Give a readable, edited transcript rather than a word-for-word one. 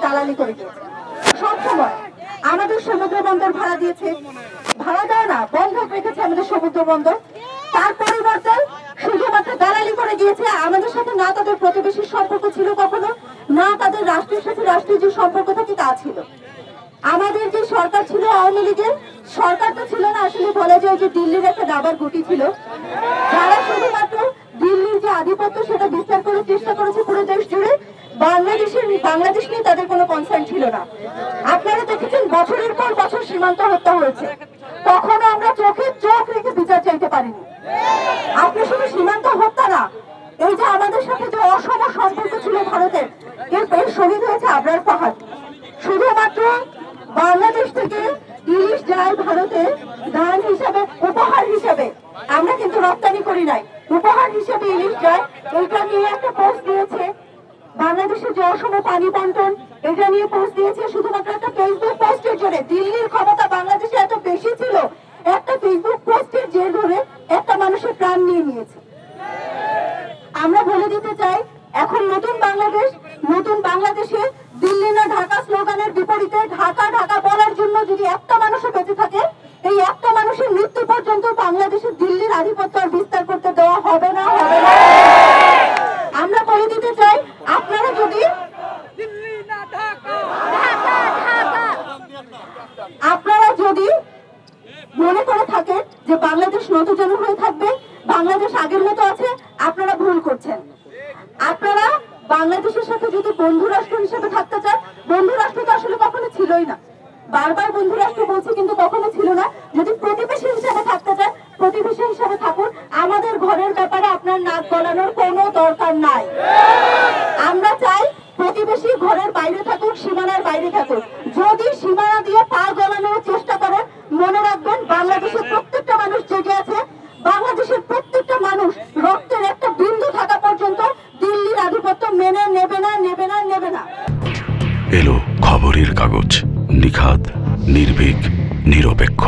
দালালি করে দিয়েছে। সবসময় আমাদের সমুদ্র বন্দর ভাড়া দিয়েছে, ভাড়া দেয় না, বন্ধক রেখেছে আমাদের সমুদ্র বন্দর। তার পরিবর্তে শুধুমাত্র দালালি করে দিয়েছে। আমাদের সাথে না তাদের প্রতিবেশীর সম্পর্ক ছিল কখনো, না তাদের রাষ্ট্রের সাথে রাষ্ট্রীয় যে সম্পর্ক থাকে তা ছিল। আমাদের যে সরকার ছিল আওয়ামী লীগের সরকার তো ছিল না, আসলে বলা যায় যে দিল্লির একটা দাবার গুটি ছিল, যারা শুধুমাত্র দিল্লির যে আধিপত্য সেটা বিস্তার করার চেষ্টা করেছে পুরো দেশ জুড়ে। বাংলাদেশ নিয়ে তাদের কোনো কনসার্ন ছিল না। আপনারা দেখেছেন বছরের পর বছর সীমান্ত হত্যা হয়েছে, কখনো আমরা চোখে চোখ রেখে বিচার চাইতে পারিনি। আপনি শুধু সীমান্ত হত্যা না, এই যে আমাদের সাথে যে অসম সম্পর্ক ছিল ভারতের, এর শহীদ হয়েছে আবরার ফাহাদ। শুধুমাত্র বাংলাদেশ থেকে ইলিশ যায় ভারতে দান হিসাবে, উপহার হিসাবে, আমরা কিন্তু রপ্তানি করি নাই, উপহার হিসাবে ইলিশ যায়। এইটা নিয়ে একটা পোস্ট দিয়েছে বাংলাদেশের যে অসম পানি বন্টন, এটা নিয়ে পোস্ট দিয়েছে শুধুমাত্র একটা ফেসবুক পোস্টের জন্য। দিল্লির ক্ষমতা বাংলাদেশে এত বেশি ছিল, একটা ফেসবুক পোস্টের জের ধরে একটা মানুষের প্রাণ নিয়ে নিয়েছে। আমরা বলে দিতে চাই, এখন নতুন বাংলাদেশে দিল্লি না ঢাকা স্লোগানের বিপরীতে ঢাকা ঢাকা বলার জন্য যদি একটা মানুষও বেঁচে থাকে, এই একটা মানুষের মৃত্যু পর্যন্ত বাংলাদেশের দিল্লির আধিপত্য আর বিস্তার করতে দেওয়া হবে না। আমরা বলে দিতে চাই, আপনারা যদি মনে করে থাকেন যে বাংলাদেশ নতুন হয়ে থাকবে, বাংলাদেশ আগের মতো আছে, আপনারা ভুল করছেন। আপনারা বাংলাদেশের সাথে যদি বন্ধু রাষ্ট্র হিসেবে থাকতে চান, বন্ধু রাষ্ট্র তো আসলে কখনো ছিলই না, বারবার বন্ধু রাষ্ট্র বলছি কিন্তু কখনো ছিল না। যদি প্রতিবেশী হিসেবে থাকতে চান, প্রতিবেশী হিসেবে থাকুন। আমাদের ঘরের ব্যাপারে আপনার নাক গলানোর কোনো দরকার নাই। আমরা চাই প্রতিবেশী ঘরের বাইরে থাকুক, সীমানার বাইরে থাকুক। যদি সীমানা দিয়ে পা গলানোর চেষ্টা করেন, মনে রাখবেন বাংলাদেশের প্রত্যেকটা মানুষ জেগে আছে, বাংলাদেশের প্রত্যেকটা মানুষ রক্তের একটা বিন্দু থাকা পর্যন্ত দিল্লির আধিপত্য মেনে নেবে না। এলো খবরের কাগজ, নিখাত, নির্ভীক, নিরপেক্ষ।